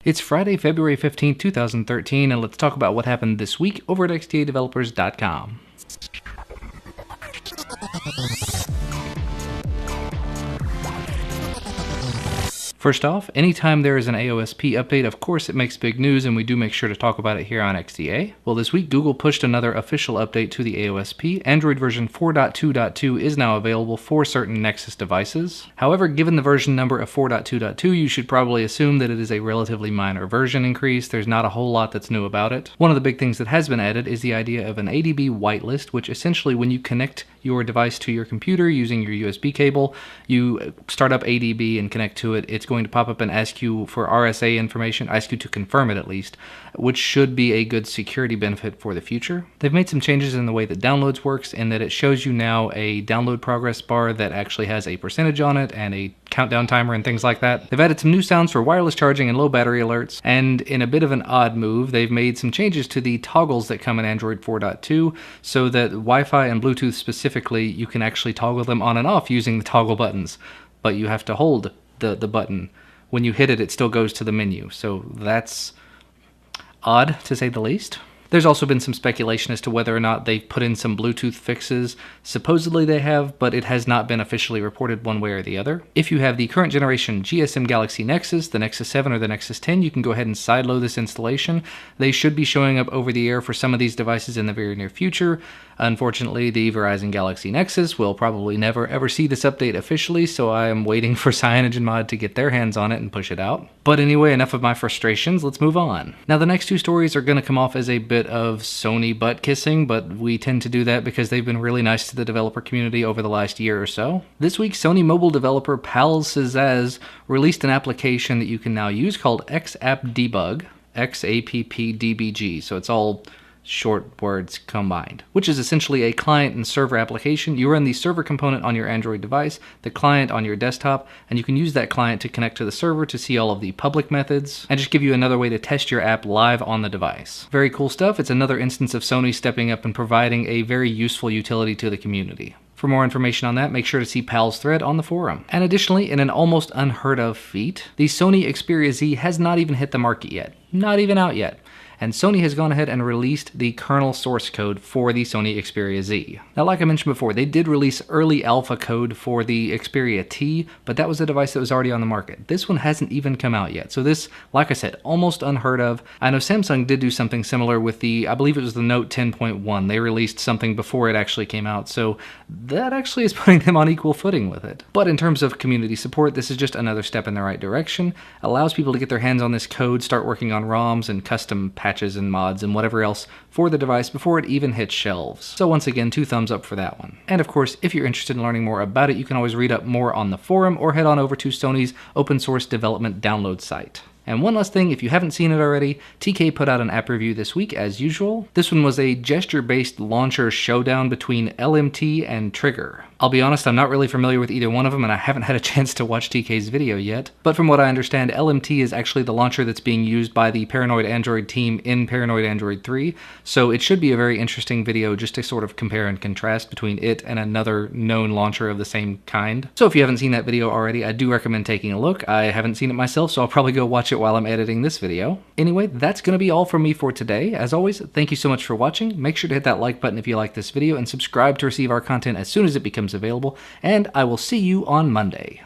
It's Friday, February 15th, 2013, and let's talk about what happened this week over at xdadevelopers.com. First off, anytime there is an AOSP update, of course it makes big news, and we do make sure to talk about it here on XDA. Well, this week Google pushed another official update to the AOSP. Android version 4.2.2 is now available for certain Nexus devices. However, given the version number of 4.2.2, you should probably assume that it is a relatively minor version increase. There's not a whole lot that's new about it. One of the big things that has been added is the idea of an ADB whitelist, which essentially when you connect your device to your computer using your USB cable, you start up ADB and connect to it. It's going to pop up and ask you for RSA information, ask you to confirm it at least, which should be a good security benefit for the future. They've made some changes in the way that downloads works, in that it shows you now a download progress bar that actually has a percentage on it and a countdown timer and things like that. They've added some new sounds for wireless charging and low battery alerts, and in a bit of an odd move, they've made some changes to the toggles that come in Android 4.2 so that Wi-Fi and Bluetooth specifically, you can actually toggle them on and off using the toggle buttons, but you have to hold the button. When you hit it, it still goes to the menu, so that's odd to say the least. There's also been some speculation as to whether or not they've put in some Bluetooth fixes. Supposedly they have, but it has not been officially reported one way or the other. If you have the current generation GSM Galaxy Nexus, the Nexus 7 or the Nexus 10, you can go ahead and sideload this installation. They should be showing up over the air for some of these devices in the very near future. Unfortunately, the Verizon Galaxy Nexus will probably never ever see this update officially, so I am waiting for CyanogenMod to get their hands on it and push it out. But anyway, enough of my frustrations, let's move on. Now the next two stories are going to come off as a bit of Sony butt kissing, but we tend to do that because they've been really nice to the developer community over the last year or so. This week, Sony mobile developer Palzazz released an application that you can now use called XAppDebug, XAppDBG, so it's all short words combined, which is essentially a client and server application. You run the server component on your Android device, the client on your desktop, and you can use that client to connect to the server to see all of the public methods and just give you another way to test your app live on the device. Very cool stuff. It's another instance of Sony stepping up and providing a very useful utility to the community. For more information on that, make sure to see Pal's thread on the forum. And additionally, in an almost unheard of feat, the Sony Xperia Z has not even hit the market yet. Not even out yet. And Sony has gone ahead and released the kernel source code for the Sony Xperia Z. Now, like I mentioned before, they did release early alpha code for the Xperia T, but that was a device that was already on the market. This one hasn't even come out yet. So this, like I said, almost unheard of. I know Samsung did do something similar with the, I believe it was the Note 10.1. They released something before it actually came out, so that actually is putting them on equal footing with it. But in terms of community support, this is just another step in the right direction. Allows people to get their hands on this code, start working on ROMs and custom patches and mods and whatever else for the device before it even hits shelves. So once again, 2 thumbs up for that one. And of course, if you're interested in learning more about it, you can always read up more on the forum or head on over to Sony's open source development download site. And one last thing, if you haven't seen it already, TK put out an app review this week as usual. This one was a gesture-based launcher showdown between LMT and Trigger. I'll be honest, I'm not really familiar with either one of them, and I haven't had a chance to watch TK's video yet. But from what I understand, LMT is actually the launcher that's being used by the Paranoid Android team in Paranoid Android 3, so it should be a very interesting video just to sort of compare and contrast between it and another known launcher of the same kind. So if you haven't seen that video already, I do recommend taking a look. I haven't seen it myself, so I'll probably go watch it while I'm editing this video. Anyway, that's going to be all from me for today. As always, thank you so much for watching. Make sure to hit that like button if you like this video, and subscribe to receive our content as soon as it becomes available, and I will see you on Monday.